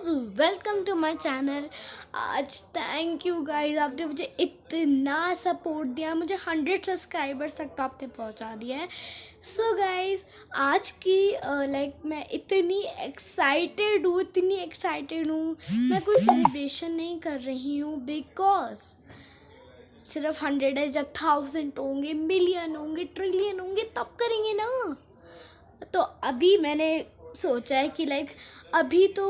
Guys, welcome to my channel. आज thank you guys, आपने मुझे इतना सपोर्ट दिया, मुझे 100 सब्सक्राइबर्स तक तो आपने पहुंचा दिया है। सो गाइस, आज की मैं इतनी एक्साइटेड हूँ। मैं कोई सेलिब्रेशन नहीं कर रही हूँ बिकॉज सिर्फ 100 है। जब 1000 होंगे, मिलियन होंगे, ट्रिलियन होंगे तब करेंगे ना। तो अभी मैंने सोचा है कि अभी तो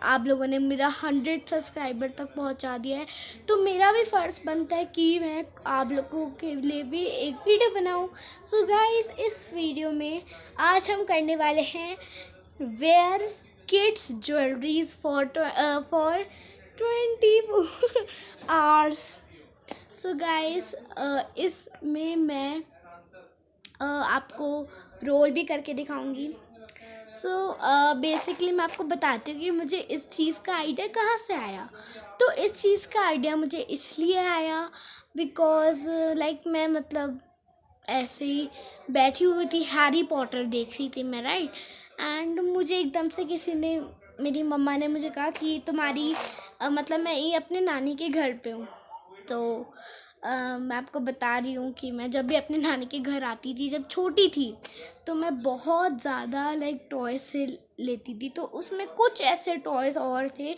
आप लोगों ने मेरा 100 सब्सक्राइबर तक पहुंचा दिया है, तो मेरा भी फ़र्ज़ बनता है कि मैं आप लोगों के लिए भी एक वीडियो बनाऊं। सो गाइस, इस वीडियो में आज हम करने वाले हैं wear kids jewelries for 24 hours. So guys, इसमें मैं आपको रोल भी करके दिखाऊंगी। सो बेसिकली मैं आपको बताती हूँ कि मुझे इस चीज़ का आइडिया कहाँ से आया। तो इस चीज़ का आइडिया मुझे इसलिए आया बिकॉज़ मैं ऐसे ही बैठी हुई थी, हैरी पॉटर देख रही थी मैं, राइट। एंड मुझे एकदम से किसी ने, मेरी मम्मा ने मुझे कहा कि तुम्हारी मैं ये अपने नानी के घर पे हूँ। तो मैं आपको बता रही हूँ कि मैं जब भी अपने नानी के घर आती थी, जब छोटी थी, तो मैं बहुत ज़्यादा टॉयज़ से लेती थी। तो उसमें कुछ ऐसे टॉयज़ और थे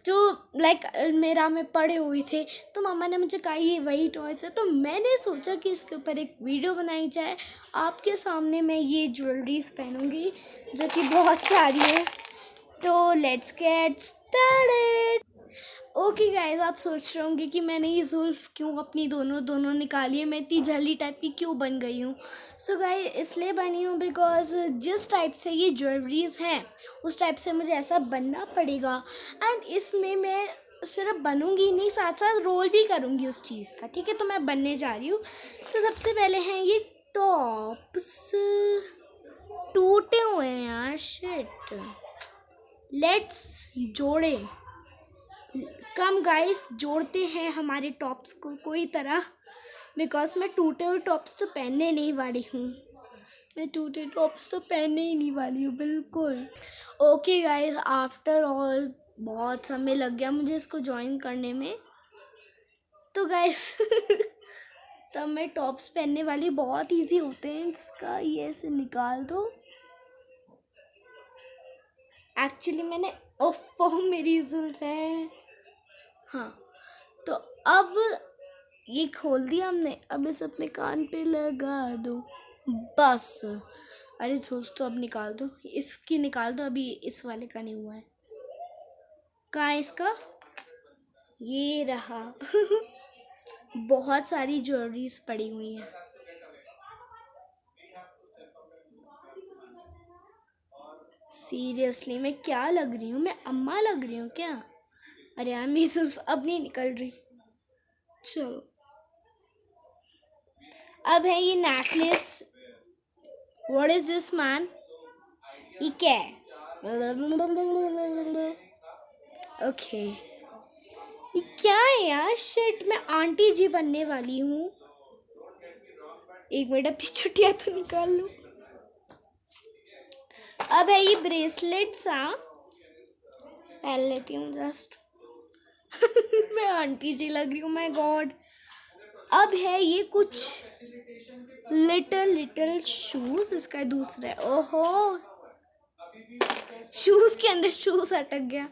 जो अलमीरा में पड़े हुए थे। तो मम्मा ने मुझे कहा ये वही टॉयज़ है, तो मैंने सोचा कि इसके ऊपर एक वीडियो बनाई जाए। आपके सामने मैं ये ज्वेलरीज पहनूँगी जो कि बहुत सारी है। तो let's get started. Okay guys, आप सोच रहे होंगे कि मैंने ये जुल्फ़ क्यों अपनी दोनों निकाली है, मैं इतनी जली टाइप की क्यों बन गई हूँ। सो गाइस, इसलिए बनी हूँ बिकॉज जिस टाइप से ये ज्वेलरीज हैं उस टाइप से मुझे ऐसा बनना पड़ेगा। एंड इसमें मैं सिर्फ बनूंगी नहीं, साथ साथ रोल भी करूँगी उस चीज़ का, ठीक है। तो मैं बनने जा रही हूँ। तो सबसे पहले हैं ये टॉप्स। टूटे हुए हैं यार, शिट। लेट्स जोड़े, कम गाइस, जोड़ते हैं हमारे टॉप्स को कोई तरह। बिकॉज मैं टूटे हुए टॉप्स तो पहनने नहीं वाली हूँ, मैं टूटे टॉप्स तो पहनने ही नहीं वाली हूँ बिल्कुल। ओके गाइस, आफ्टर ऑल बहुत समय लग गया मुझे इसको ज्वाइन करने में। तो गाइस तब मैं टॉप्स पहनने वाली, बहुत इजी होते हैं। इसका ये ऐसे निकाल दो। एक्चुअली मैंने, ओफो मेरी जुल्फ है। हाँ, तो अब ये खोल दिया हमने, अब इसे अपने कान पे लगा दो बस। अरे सोच, तो अब निकाल दो, इसकी निकाल दो, अभी इस वाले का नहीं हुआ है। कहाँ है इसका? ये रहा। बहुत सारी ज्वेलरीज पड़ी हुई हैं। सीरियसली मैं क्या लग रही हूँ? मैं अम्मा लग रही हूँ क्या? अरे यार, मेरी जुल्फ अब नहीं निकल रही। चलो, अब है ये necklace. What is this man? ये क्या है? ओके, ये क्या है यार? शिट, मैं आंटी जी बनने वाली हूँ। एक मिनट, अपनी छुट्टियाँ तो निकाल लूँ। अब है ये ब्रेसलेट सा, पहन लेती हूँ जस्ट। मैं आंटी जी लग रही हूँ, माय गॉड। अब है ये कुछ लिटिल शूज, इसका दूसरा है। ओहो, शूज के अंदर शूज अटक गया।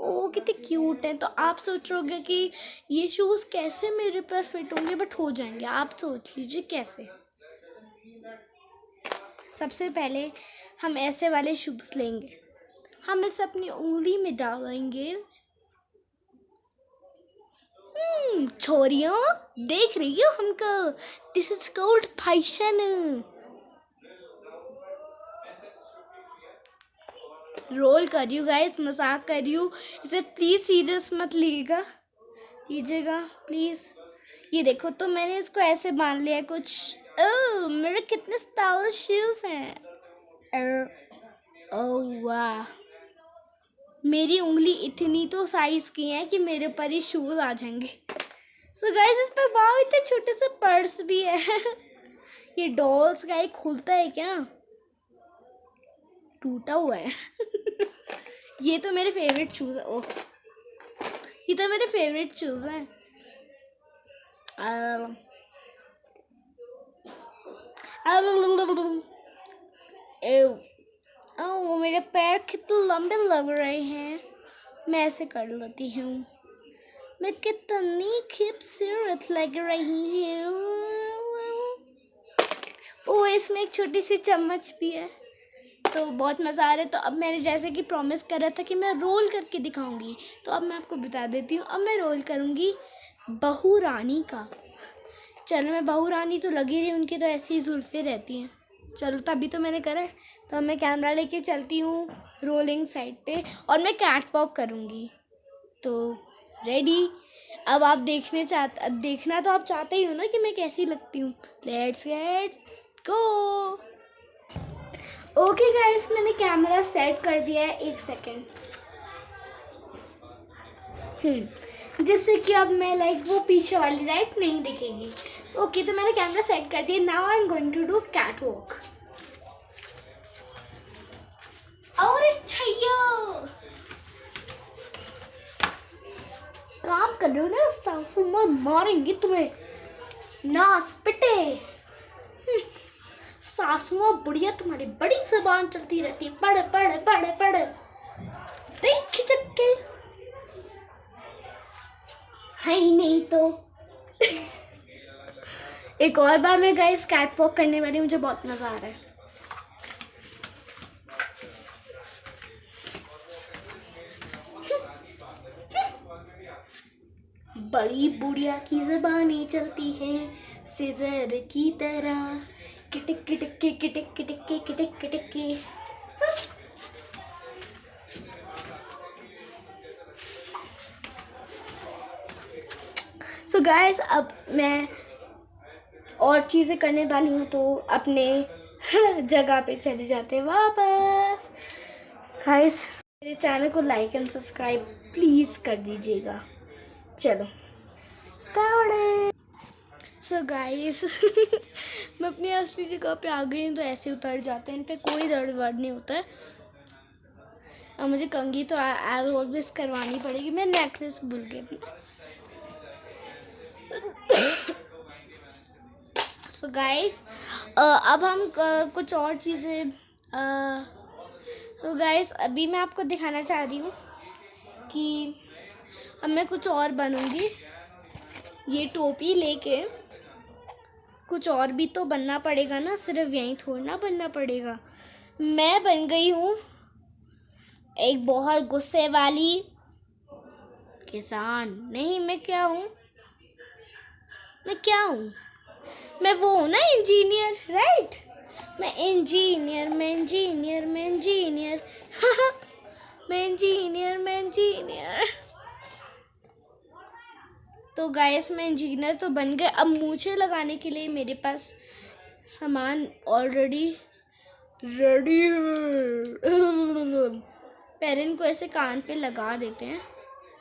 ओ कितने क्यूट है। तो आप सोच रहे होगे कि ये शूज कैसे मेरे पर फिट होंगे, बट हो जाएंगे। आप सोच लीजिए कैसे। सबसे पहले हम ऐसे वाले शूज लेंगे, हम इसे अपनी उंगली में डालेंगे। छोरियों, देख रही हो हमको? This is called fashion. Role कर रही हूँ गाइस, मजाक कर रही हूँ, इसे प्लीज सीरियस मत लीजिएगा प्लीज। ये देखो, तो मैंने इसको ऐसे बांध लिया कुछ। ओह, मेरे कितने स्टाइलिश शूज हैं। ओह वाह, मेरी उंगली इतनी तो साइज की है कि मेरे पर ही शूज आ जाएंगे। सो गाइस, इस पर वाह, इतने छोटे से पर्स भी है। ये डॉल्स का एक खुलता है क्या? टूटा हुआ है। ये तो मेरे फेवरेट शूज़ है। ओह, ये तो मेरे फेवरेट शूज़ हैं। एव, ओह मेरे पैर कितने लंबे लग रहे हैं। मैं ऐसे कर लेती हूँ। मैं कितनी खूबसूरत लग रही हूँ। ओह, इसमें एक छोटी सी चम्मच भी है। तो बहुत मज़ा आ रहा है। तो अब मैंने जैसे कि प्रॉमिस करा था कि मैं रोल करके दिखाऊंगी, तो अब मैं आपको बता देती हूँ। अब मैं रोल करूँगी बहू रानी का। चलो, मैं बहू रानी तो लगी रही, उनकी तो ऐसी ही जुल्फ़ें रहती हैं। चलो, तभी तो मैंने करा है। तो अब मैं कैमरा लेके चलती हूँ रोलिंग साइड पे, और मैं कैट वॉक करूँगी। तो रेडी। अब आप देखना तो आप चाहते ही हो ना कि मैं कैसी लगती हूँ। Let's get go. Okay guys, मैंने कैमरा सेट कर दिया है। 1 सेकेंड। जिससे कि अब मैं वो पीछे वाली लाइट नहीं दिखेगी। ओके, तो मैंने कैमरा सेट कर दिया। Now I am going to do cat walk. और छैया काम कर लो ना, सासू माँ मारेंगी तुम्हें, नास पिटे। सासू माँ बुढ़िया, तुम्हारी बड़ी जबान चलती रहती है। पढ़ पढ़ पढ़ पढ़, देख खिचक के है ही नहीं तो। एक और बार मैं गाइस कैट वॉक करने वाली, मुझे बहुत मजा आ रहा है। बड़ी बुढ़िया की ज़बानी चलती है सिजर की तरह, किटिक किटिक के किटिक किटिक के किटिक किटिक के। सो गाइस, अब मैं और चीज़ें करने वाली हूँ, तो अपने जगह पे चले जाते हैं वापस। गाइस, मेरे चैनल को लाइक एंड सब्सक्राइब प्लीज़ कर दीजिएगा। चलो स्टार्ट। सो गाइस, मैं अपनी असली जगह पे आ गई हूँ। तो ऐसे उतर जाते हैं, इन पे कोई दर्द वर्द नहीं होता है। अब मुझे कंघी तो एज ऑलवेज करवानी पड़ेगी। मैं नेकलेस भूल गई अपना। सो गाइस, अब हम कुछ और चीज़ें, तो गाइस अभी मैं आपको दिखाना चाह रही हूँ कि अब मैं कुछ और बनूँगी। ये टोपी लेके कुछ और भी तो बनना पड़ेगा ना, सिर्फ यहीं थोड़ा ना बनना पड़ेगा। मैं बन गई हूँ एक बहुत गुस्से वाली किसान। नहीं, मैं क्या हूँ? मैं वो हूँ ना, इंजीनियर, राइट। मैं इंजीनियर मैं इंजीनियर मैं इंजीनियर। तो गाइस, मैं इंजीनियर तो बन गए। अब मूछें लगाने के लिए मेरे पास सामान ऑलरेडी रेडी है। पेरेंट को ऐसे कान पे लगा देते हैं,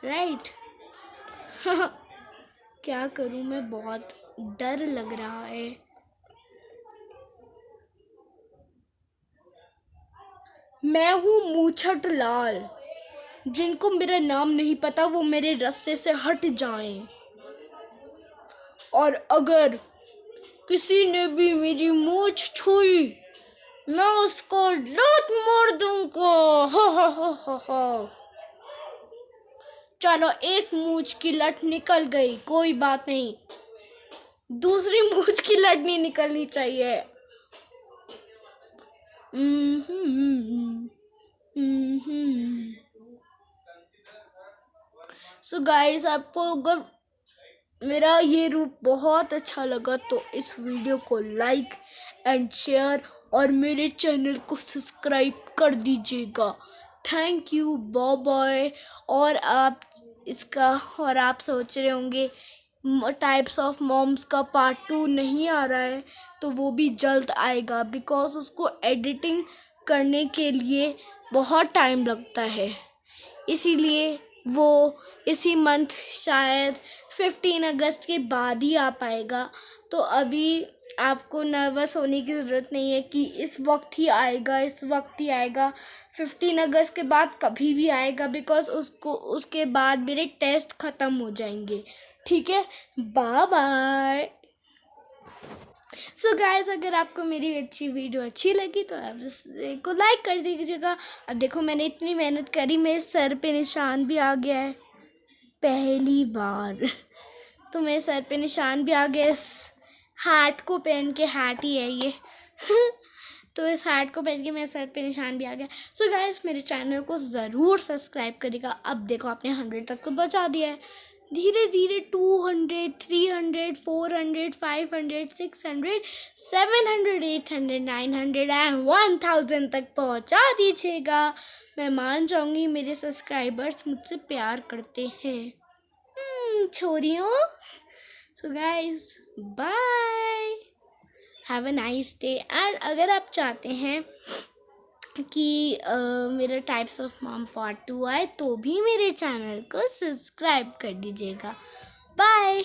राइट। क्या करूं मैं, बहुत डर लग रहा है। मैं हूँ मूछट लाल। जिनको मेरा नाम नहीं पता वो मेरे रास्ते से हट जाएं। और अगर किसी ने भी मेरी मूछ छुई, मैं उसको लात मार दूंगा। हा। चलो, एक मूछ की लट निकल गई, कोई बात नहीं। दूसरी मूछ की लट नहीं निकलनी चाहिए। सो गाइस, आपको अगर मेरा ये रूप बहुत अच्छा लगा तो इस वीडियो को लाइक एंड शेयर और मेरे चैनल को सब्सक्राइब कर दीजिएगा। Thank you, bye bye. और आप सोच रहे होंगे टाइप्स ऑफ मॉम्स का पार्ट 2 नहीं आ रहा है, तो वो भी जल्द आएगा, बिकॉज उसको एडिटिंग करने के लिए बहुत टाइम लगता है। इसीलिए वो इसी मंथ शायद 15 अगस्त के बाद ही आ पाएगा। तो अभी आपको नर्वस होने की ज़रूरत नहीं है कि इस वक्त ही आएगा, इस वक्त ही आएगा। 15 अगस्त के बाद कभी भी आएगा, बिकॉज़ उसके बाद मेरे टेस्ट ख़त्म हो जाएंगे। ठीक है, बाय बाय। सो गाइस, अगर आपको मेरी वीडियो अच्छी लगी तो आप इसको लाइक कर दीजिएगा। अब देखो, मैंने इतनी मेहनत करी, मेरे सर पे निशान भी आ गया है पहली बार। तो मेरे सर पे निशान भी आ गया इस हैट को पहन के। हैट ही है ये। तो इस हैट को पहन के मेरे सर पे निशान भी आ गया। सो गाइस, मेरे चैनल को ज़रूर सब्सक्राइब करिएगा। अब देखो, आपने 100 तक को बचा दिया है। धीरे धीरे 200, 300, 400, 500, 600, 700, 800, 900 एंड 1000 तक पहुंचा दीजिएगा। मैं मान जाऊंगी, मेरे सब्सक्राइबर्स मुझसे प्यार करते हैं। छोरियों। So guys, bye, have a nice day. And अगर आप चाहते हैं कि मेरा टाइप्स ऑफ मॉम पार्ट 2 आए, तो भी मेरे चैनल को सब्सक्राइब कर दीजिएगा। बाय।